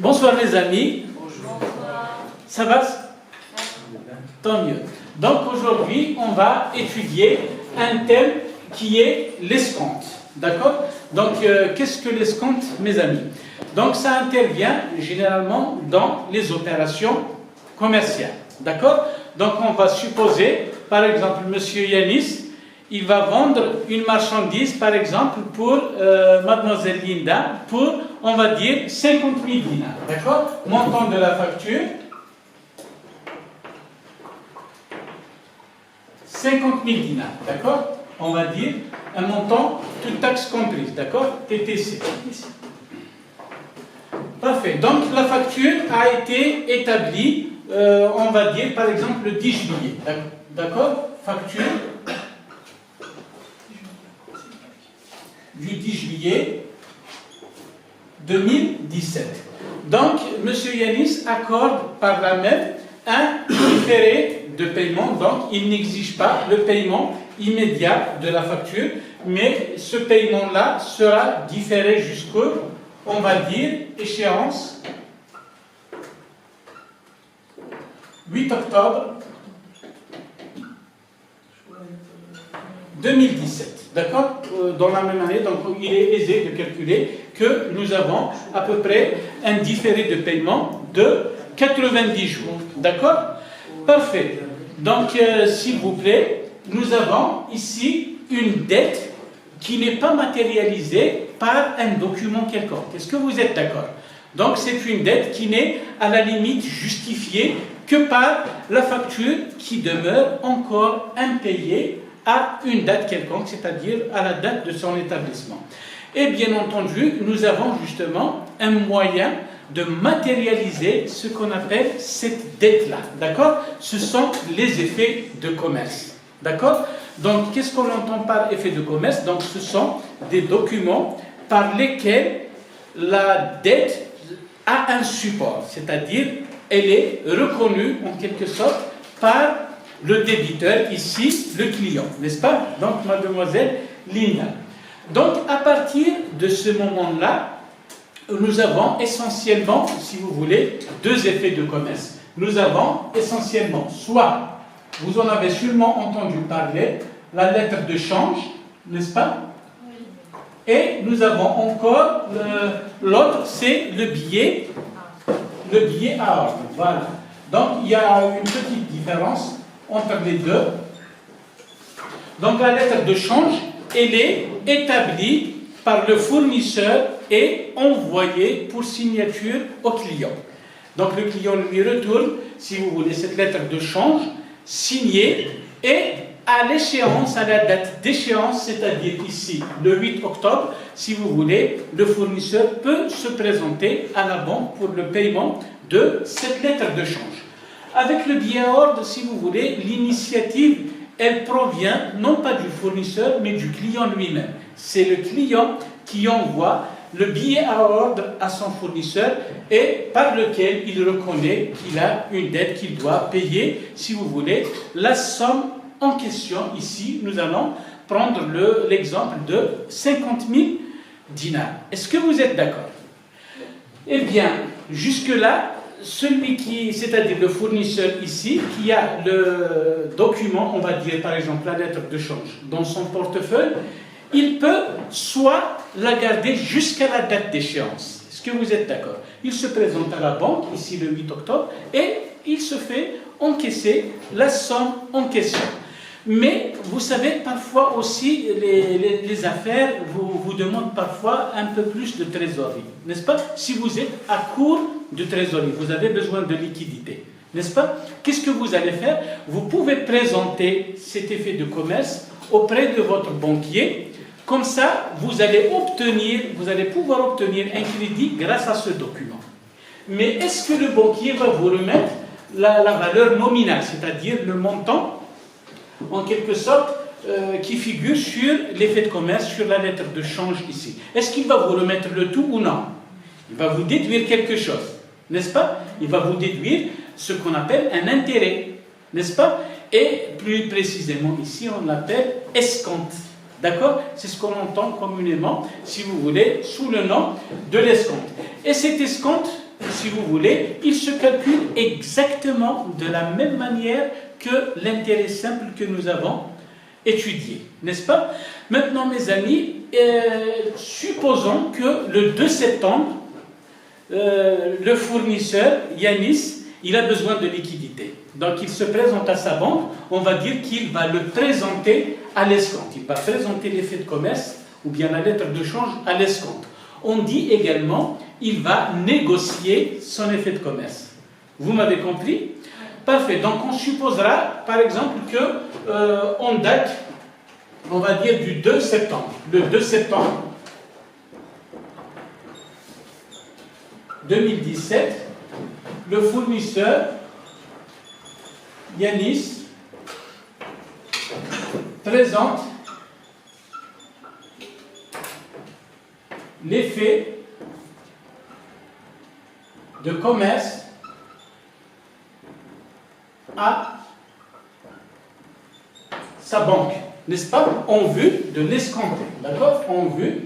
Bonsoir les amis. Ça va? Tant mieux. Donc aujourd'hui, on va étudier un thème qui est l'escompte. D'accord? Donc qu'est-ce que l'escompte, mes amis? Donc ça intervient généralement dans les opérations commerciales. D'accord? Donc on va supposer, par exemple, monsieur Yanis, il va vendre une marchandise, par exemple, pour mademoiselle Linda, pour, on va dire, 50 000 dinars. D'accord? Montant de la facture, 50 000 dinars. D'accord? On va dire un montant, toute taxe comprise. D'accord? TTC. Parfait. Donc la facture a été établie, on va dire, par exemple, le 10 juillet. D'accord? Facture du 10 juillet 2017. Donc, M. Yanis accorde par là même un différé de paiement, donc il n'exige pas le paiement immédiat de la facture, mais ce paiement-là sera différé jusqu'au, on va dire, échéance 8 octobre 2017. D'accord? Dans la même année, donc il est aisé de calculer que nous avons à peu près un différé de paiement de 90 jours. D'accord? Parfait. Donc, s'il vous plaît, nous avons ici une dette qui n'est pas matérialisée par un document quelconque. Est-ce que vous êtes d'accord? Donc, c'est une dette qui n'est à la limite justifiée que par la facture qui demeure encore impayée à une date quelconque, c'est-à-dire à la date de son établissement. Et bien entendu, nous avons justement un moyen de matérialiser ce qu'on appelle cette dette-là. D'accord? Ce sont les effets de commerce. D'accord? Donc, qu'est-ce qu'on entend par effet de commerce? Donc, ce sont des documents par lesquels la dette a un support, c'est-à-dire elle est reconnue en quelque sorte par le débiteur, ici, le client, n'est-ce pas? Donc, mademoiselle Linda. Donc, à partir de ce moment-là, nous avons essentiellement, si vous voulez, deux effets de commerce. Nous avons essentiellement, soit, vous en avez sûrement entendu parler, la lettre de change, n'est-ce pas? Et nous avons encore, l'autre, c'est le billet à ordre. Voilà. Donc, il y a une petite différence entre les deux. Donc la lettre de change, elle est établie par le fournisseur et envoyée pour signature au client. Donc le client lui retourne, si vous voulez, cette lettre de change signée et à l'échéance, à la date d'échéance, c'est-à-dire ici le 8 octobre, si vous voulez, le fournisseur peut se présenter à la banque pour le paiement de cette lettre de change. Avec le billet à ordre, si vous voulez, l'initiative, elle provient non pas du fournisseur, mais du client lui-même. C'est le client qui envoie le billet à ordre à son fournisseur et par lequel il reconnaît qu'il a une dette qu'il doit payer, si vous voulez, la somme en question. Ici, nous allons prendre l'exemple de 50 000 dinars. Est-ce que vous êtes d'accord? Eh bien, jusque-là, celui qui, c'est-à-dire le fournisseur ici, qui a le document, on va dire par exemple la lettre de change, dans son portefeuille, il peut soit la garder jusqu'à la date d'échéance. Est-ce que vous êtes d'accord? Il se présente à la banque, ici le 8 octobre, et il se fait encaisser la somme en question. Mais vous savez, parfois aussi, les affaires vous demandent parfois un peu plus de trésorerie, n'est-ce pas? Si vous êtes à court de trésorerie, vous avez besoin de liquidité, n'est-ce pas? Qu'est-ce que vous allez faire? Vous pouvez présenter cet effet de commerce auprès de votre banquier. Comme ça, vous allez pouvoir obtenir un crédit grâce à ce document. Mais est-ce que le banquier va vous remettre la valeur nominale, c'est-à-dire le montant en quelque sorte, qui figure sur l'effet de commerce, sur la lettre de change ici? Est-ce qu'il va vous remettre le tout ou non? Il va vous déduire quelque chose, n'est-ce pas? Il va vous déduire ce qu'on appelle un intérêt, n'est-ce pas? Et plus précisément ici, on l'appelle escompte. D'accord? C'est ce qu'on entend communément, si vous voulez, sous le nom de l'escompte. Et cet escompte, si vous voulez, il se calcule exactement de la même manière que l'intérêt simple que nous avons étudié, n'est-ce pas? Maintenant, mes amis, supposons que le 2 septembre, le fournisseur, Yanis, il a besoin de liquidité. Donc, il se présente à sa banque, on va dire qu'il va le présenter à l'escompte. Il va présenter l'effet de commerce ou bien la lettre de change à l'escompte. On dit également, il va négocier son effet de commerce. Vous m'avez compris? Parfait. Donc, on supposera, par exemple, que on date, on va dire, du 2 septembre. Le 2 septembre 2017, le fournisseur Yanis présente l'effet de commerce à sa banque, n'est-ce pas, en vue de l'escompté, d'accord, en vue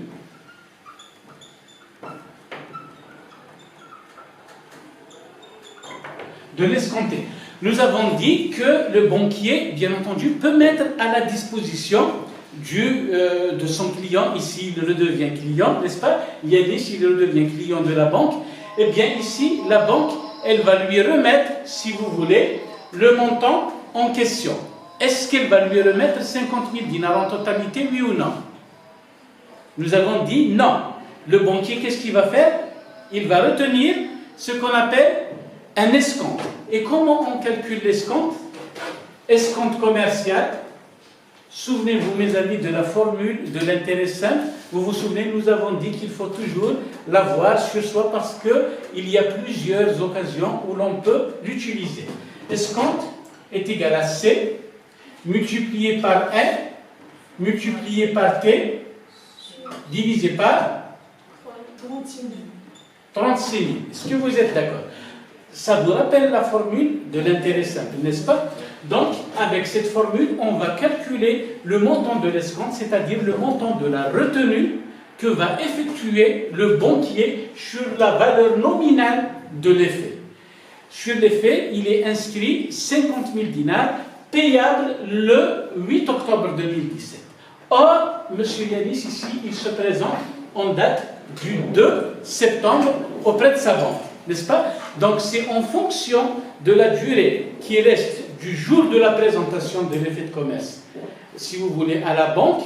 de l'escompté. Nous avons dit que le banquier, bien entendu, peut mettre à la disposition de son client, ici il redevient client, n'est-ce pas? Yanis, il redevient client de la banque. Eh bien ici, la banque, elle va lui remettre, si vous voulez, le montant en question. Est-ce qu'elle va lui remettre 50 000 dinars en totalité, oui ou non? Nous avons dit non. Le banquier, qu'est-ce qu'il va faire? Il va retenir ce qu'on appelle un escompte. Et comment on calcule l'escompte? Escompte commercial. Souvenez-vous, mes amis, de la formule de l'intérêt simple. Vous vous souvenez, nous avons dit qu'il faut toujours l'avoir sur soi parce qu'il y a plusieurs occasions où l'on peut l'utiliser. Escompte est égal à C multiplié par N multiplié par T divisé par 36 000. Est-ce que vous êtes d'accord? Ça vous rappelle la formule de l'intérêt simple, n'est-ce pas? Donc, avec cette formule, on va calculer le montant de l'escompte, c'est-à-dire le montant de la retenue que va effectuer le banquier sur la valeur nominale de l'effet. Sur l'effet, il est inscrit 50 000 dinars, payable le 8 octobre 2017. Or, M. Yanis, ici, il se présente en date du 2 septembre auprès de sa banque, n'est-ce pas? Donc, c'est en fonction de la durée qui reste du jour de la présentation de l'effet de commerce, si vous voulez, à la banque,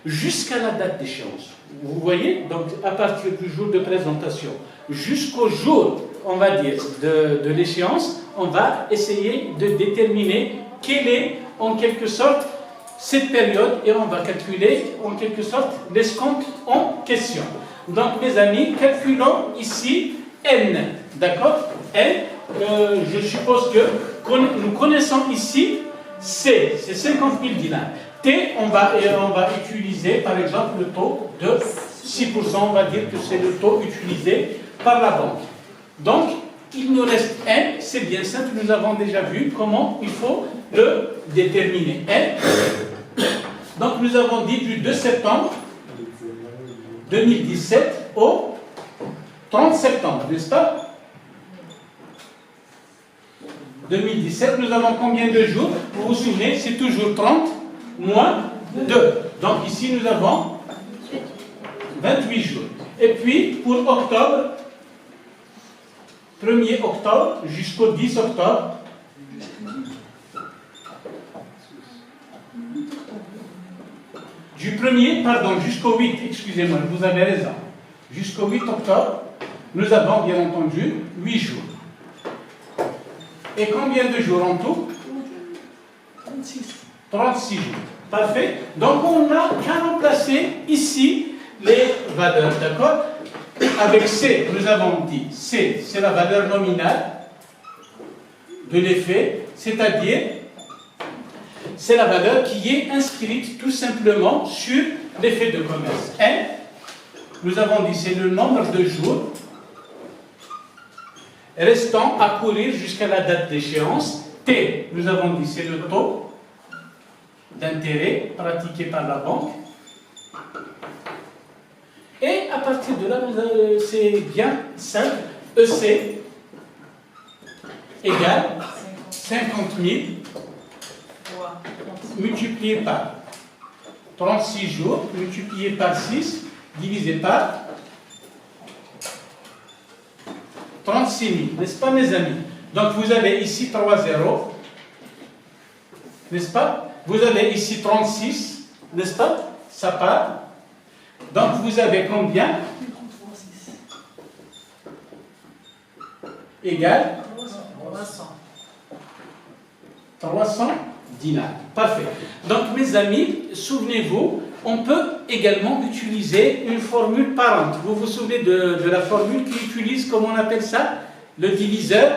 jusqu'à la date d'échéance. Vous voyez? Donc, à partir du jour de présentation jusqu'au jour, on va dire, de l'échéance, on va essayer de déterminer quelle est, en quelque sorte, cette période et on va calculer, en quelque sorte, l'escompte en question. Donc, mes amis, calculons ici N, d'accord? N, je suppose que nous connaissons ici C, c'est 50 000 dinars. T, on va utiliser, par exemple, le taux de 6%, on va dire que c'est le taux utilisé par la banque. Donc, il nous reste N, c'est bien simple, nous avons déjà vu comment il faut le déterminer. N, donc nous avons dit du 2 septembre 2017 au 30 septembre, n'est-ce pas? 2017, nous avons combien de jours? Vous vous souvenez, c'est toujours 30 moins 2. Donc ici, nous avons 28 jours. Et puis, pour octobre, 1er octobre jusqu'au 10 octobre, du 1er, pardon, jusqu'au 8, excusez-moi, vous avez raison. Jusqu'au 8 octobre, nous avons bien entendu 8 jours. Et combien de jours en tout? 36 jours. Parfait. Donc on n'a qu'à remplacer ici les valeurs, d'accord? Avec C, nous avons dit, C, c'est la valeur nominale de l'effet, c'est-à-dire, c'est la valeur qui est inscrite tout simplement sur l'effet de commerce. N, nous avons dit, c'est le nombre de jours restant à courir jusqu'à la date d'échéance. T, nous avons dit, c'est le taux d'intérêt pratiqué par la banque. Et à partir de là, c'est bien simple. EC égale 50 000 multiplié par 36 jours, multiplié par 6, divisé par 36 000, n'est-ce pas mes amis? Donc vous avez ici 3 zéros, n'est-ce pas? Vous avez ici 36, n'est-ce pas? Ça part. Donc vous avez combien? Égal 300 dinars. Parfait. Donc mes amis, souvenez-vous, on peut également utiliser une formule parente. Vous vous souvenez de la formule qui utilise, comment on appelle ça? Le diviseur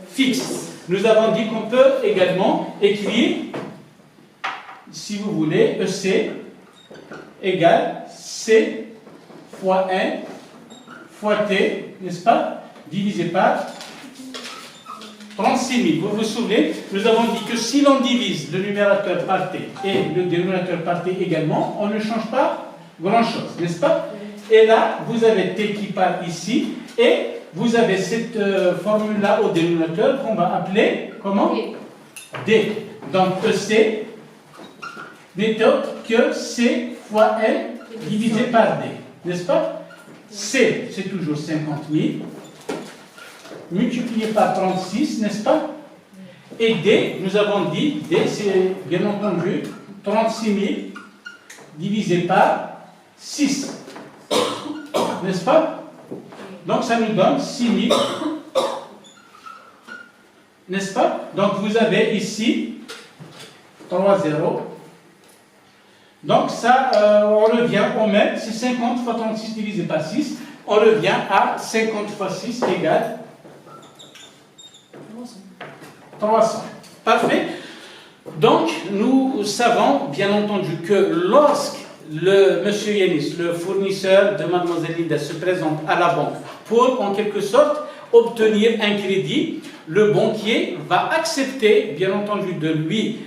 fixe. Nous avons dit qu'on peut également écrire, si vous voulez, EC égale C fois 1 fois T, n'est-ce pas? Divisé par 36 000. Vous vous souvenez, nous avons dit que si l'on divise le numérateur par T et le dénominateur par T également, on ne change pas grand-chose, n'est-ce pas? Et là, vous avez T qui part ici, et vous avez cette formule-là au dénominateur qu'on va appeler, comment? D. Donc EC n'est autre que C fois L divisé par D, n'est-ce pas? C, c'est toujours 50 000. Multiplié par 36, n'est-ce pas? Et D, nous avons dit, D, c'est bien entendu 36 000 divisé par 6, n'est-ce pas? Donc ça nous donne 6 000, n'est-ce pas? Donc vous avez ici 3 zéros. Donc ça, on revient au même, c'est 50 fois 36 divisé par 6, on revient à 50 fois 6 égale 300. Parfait. Donc, nous savons, bien entendu, que lorsque monsieur Yanis, le fournisseur de Mademoiselle Linda, se présente à la banque pour, en quelque sorte, obtenir un crédit, le banquier va accepter, bien entendu, de lui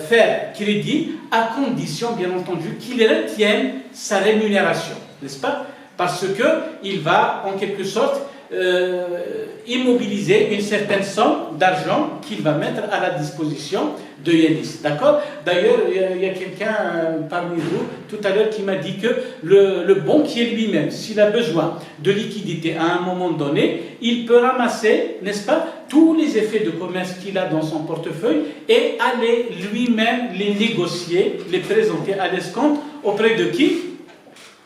faire crédit à condition, bien entendu, qu'il retienne sa rémunération, n'est-ce pas? Parce qu'il va, en quelque sorte, immobiliser une certaine somme d'argent qu'il va mettre à la disposition de Yanis. D'accord? D'ailleurs, il y a quelqu'un parmi vous tout à l'heure qui m'a dit que le banquier lui-même, s'il a besoin de liquidité à un moment donné, il peut ramasser, n'est-ce pas, tous les effets de commerce qu'il a dans son portefeuille et aller lui-même les négocier, les présenter à l'escompte auprès de qui?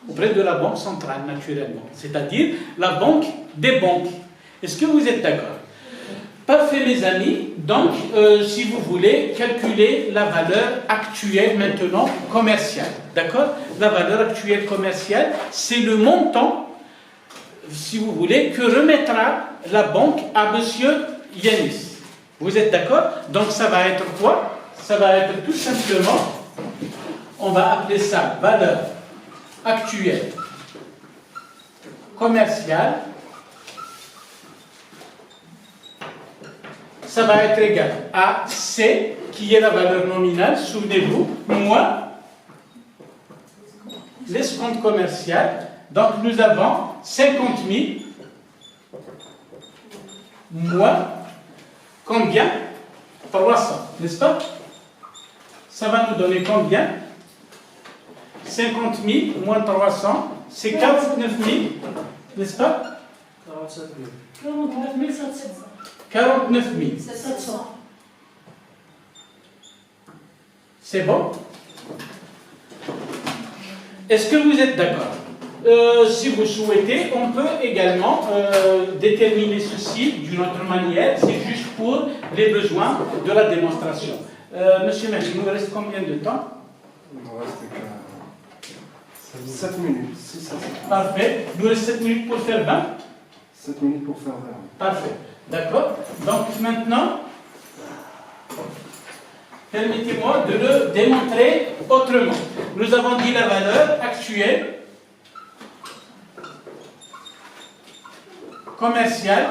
Auprès de la banque centrale, naturellement. C'est-à-dire la banque des banques. Est-ce que vous êtes d'accord? Parfait, mes amis. Donc, si vous voulez, calculer la valeur actuelle maintenant commerciale. D'accord? La valeur actuelle commerciale, c'est le montant, si vous voulez, que remettra la banque à monsieur Yanis. Vous êtes d'accord? Donc, ça va être quoi? Ça va être tout simplement, on va appeler ça valeur actuelle commerciale. Ça va être égal à C, qui est la valeur nominale, souvenez-vous, moins l'escompte commercial. Donc nous avons 50 000 moins combien? 300, n'est-ce pas? Ça va nous donner combien? 50 000 moins 300, c'est 49 000, n'est-ce pas? 47 000. 49 700. 49 000. 700. C'est bon? Est-ce que vous êtes d'accord? Si vous souhaitez, on peut également déterminer ceci d'une autre manière, c'est juste pour les besoins de la démonstration. Monsieur Machi, il nous reste combien de temps? Il nous reste 7 minutes. 6 à 7. Parfait. Il nous reste 7 minutes pour faire 20? 7 minutes pour faire 20. Parfait. D'accord? Donc maintenant, permettez-moi de le démontrer autrement. Nous avons dit la valeur actuelle commerciale,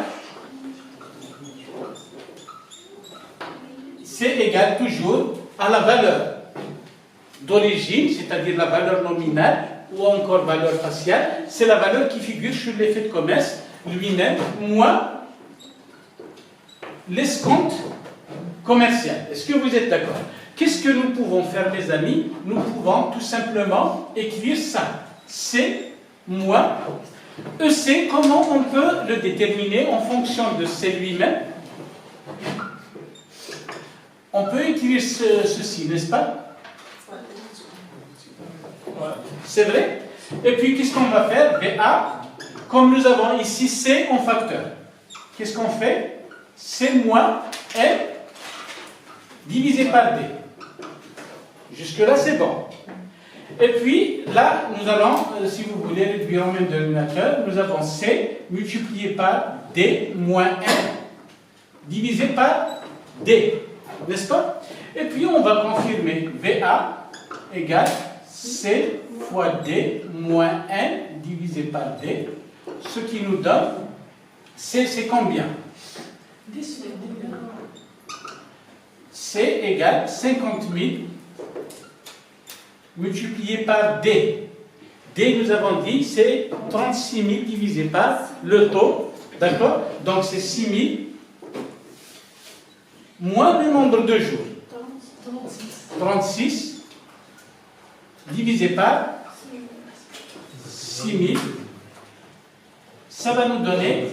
c'est égal toujours à la valeur d'origine, c'est-à-dire la valeur nominale ou encore valeur faciale. C'est la valeur qui figure sur l'effet de commerce lui-même, moins l'escompte commercial. Est-ce que vous êtes d'accord? Qu'est-ce que nous pouvons faire, mes amis? Nous pouvons tout simplement écrire ça. C moins EC. Comment on peut le déterminer en fonction de C lui-même? On peut écrire ceci, n'est-ce pas? C'est vrai? Et puis, qu'est-ce qu'on va faire? VA, comme nous avons ici C en facteur. Qu'est-ce qu'on fait? C moins M divisé par D. Jusque-là, c'est bon. Et puis, là, nous allons, si vous voulez, réduire en même dénominateur, nous avons C multiplié par D moins M divisé par D. N'est-ce pas? Et puis, on va confirmer VA égale C fois D moins N divisé par D, ce qui nous donne C, c'est combien? C égale 50 000 multiplié par D. D, nous avons dit, c'est 36 000 divisé par le taux. D'accord? Donc, c'est 6 000 moins le nombre de jours. 36 divisé par 6 000. Ça va nous donner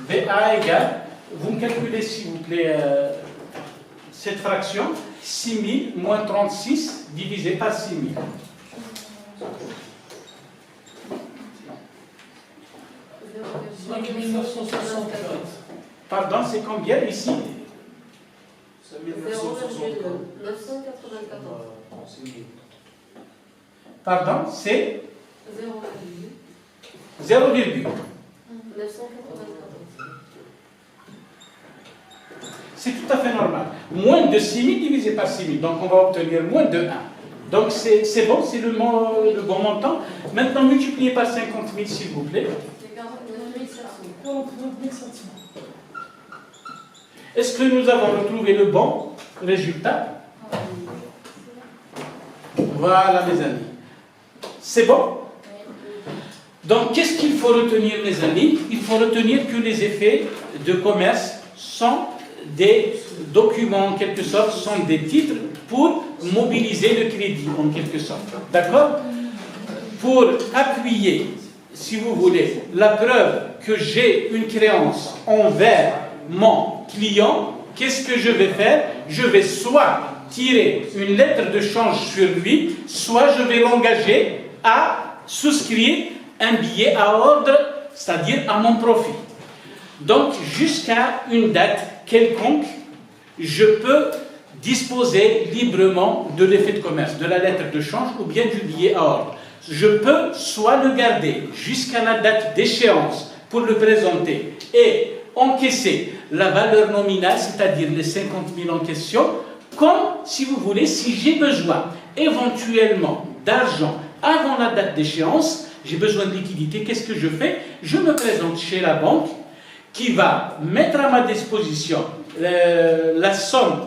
VA égale, vous me calculez s'il vous plaît cette fraction, 6 000 moins 36 divisé par 6 000. Pardon, c'est combien ici? 0,994. Pardon, c'est 0,994. C'est tout à fait normal. Moins de 6 000 divisé par 6 000. Donc, on va obtenir moins de 1. Donc, c'est bon, c'est le bon montant. Maintenant, multiplié par 50 000, s'il vous plaît. C'est 49 700. Est-ce que nous avons retrouvé le bon résultat? Voilà, mes amis. C'est bon? Donc, qu'est-ce qu'il faut retenir, mes amis? Il faut retenir que les effets de commerce sont des documents, en quelque sorte, sont des titres pour mobiliser le crédit, en quelque sorte. D'accord? Pour appuyer, si vous voulez, la preuve que j'ai une créance envers mon client, qu'est-ce que je vais faire? Je vais soit tirer une lettre de change sur lui, soit je vais l'engager à souscrire un billet à ordre, c'est-à-dire à mon profit. Donc, jusqu'à une date quelconque, je peux disposer librement de l'effet de commerce, de la lettre de change ou bien du billet à ordre. Je peux soit le garder jusqu'à la date d'échéance pour le présenter et encaisser la valeur nominale, c'est-à-dire les 50 000 en question, comme, si vous voulez, si j'ai besoin éventuellement d'argent avant la date d'échéance, j'ai besoin de liquidité, qu'est-ce que je fais? Je me présente chez la banque qui va mettre à ma disposition la somme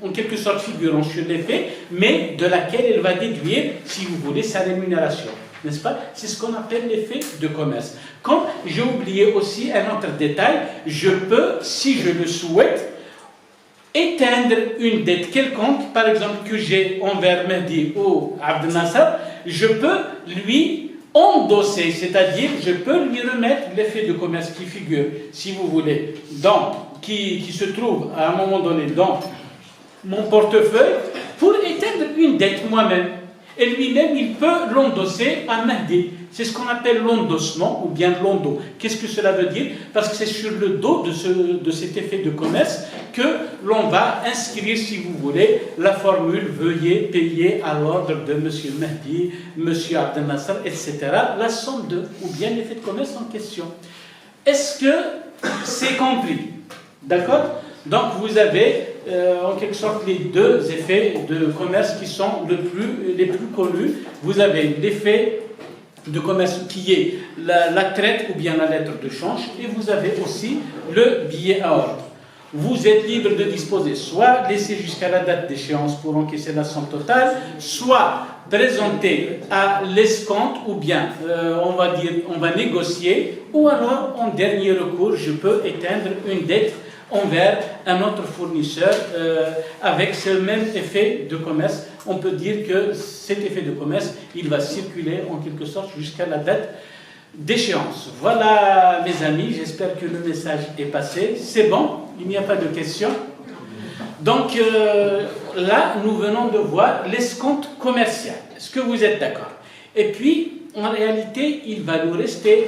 en quelque sorte figurant sur les faits, mais de laquelle elle va déduire, si vous voulez, sa rémunération. N'est-ce pas? C'est ce qu'on appelle l'effet de commerce. Comme j'ai oublié aussi un autre détail, je peux, si je le souhaite, éteindre une dette quelconque, par exemple que j'ai envers Mehdi ou Abdel Nasser, je peux lui endosser, c'est-à-dire je peux lui remettre l'effet de commerce qui figure, si vous voulez, qui se trouve à un moment donné dans mon portefeuille, pour éteindre une dette moi-même. Et lui-même, il peut l'endosser à Mehdi. C'est ce qu'on appelle l'endossement ou bien l'endo. Qu'est-ce que cela veut dire? Parce que c'est sur le dos de cet effet de commerce que l'on va inscrire, si vous voulez, la formule « Veuillez payer à l'ordre de M. Mehdi, M. Abdel Nasser, etc. » la somme de, ou bien l'effet de commerce en question. Est-ce que c'est compris? D'accord? Donc vous avez en quelque sorte les deux effets de commerce qui sont les plus connus. Vous avez l'effet de commerce qui est la traite ou bien la lettre de change, et vous avez aussi le billet à ordre. vous êtes libre de disposer, soit laisser jusqu'à la date d'échéance pour encaisser la somme totale, soit présenter à l'escompte, ou bien on va négocier, ou alors en dernier recours, je peux éteindre une dette envers un autre fournisseur avec ce même effet de commerce. On peut dire que cet effet de commerce, il va circuler en quelque sorte jusqu'à la date d'échéance. Voilà mes amis, j'espère que le message est passé. C'est bon, il n'y a pas de questions. Donc là, nous venons de voir l'escompte commercial. Est-ce que vous êtes d'accord? Et puis, en réalité, il va nous rester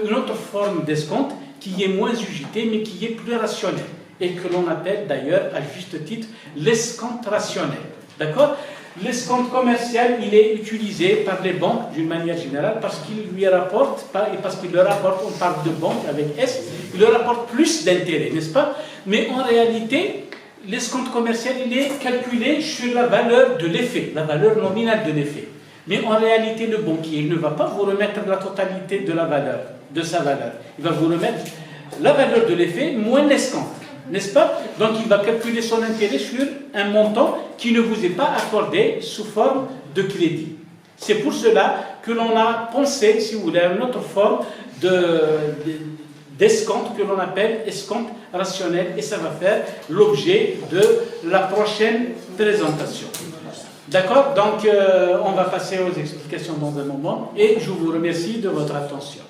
une autre forme d'escompte qui est moins usitée, mais qui est plus rationnelle, et que l'on appelle d'ailleurs, à juste titre, l'escompte rationnel. D'accord? L'escompte commercial, il est utilisé par les banques d'une manière générale parce qu'il lui rapporte, et parce qu'il leur rapporte, on parle de banque avec S, il leur rapporte plus d'intérêt, n'est-ce pas? Mais en réalité, l'escompte commercial, il est calculé sur la valeur de l'effet, la valeur nominale de l'effet. Mais en réalité, le banquier, il ne va pas vous remettre la totalité de la valeur, de sa valeur. Il va vous remettre la valeur de l'effet moins l'escompte. N'est-ce pas? Donc il va calculer son intérêt sur un montant qui ne vous est pas accordé sous forme de crédit. C'est pour cela que l'on a pensé, si vous voulez, à une autre forme d'escompte que l'on appelle escompte rationnel, et ça va faire l'objet de la prochaine présentation. D'accord? Donc on va passer aux explications dans un moment, et je vous remercie de votre attention.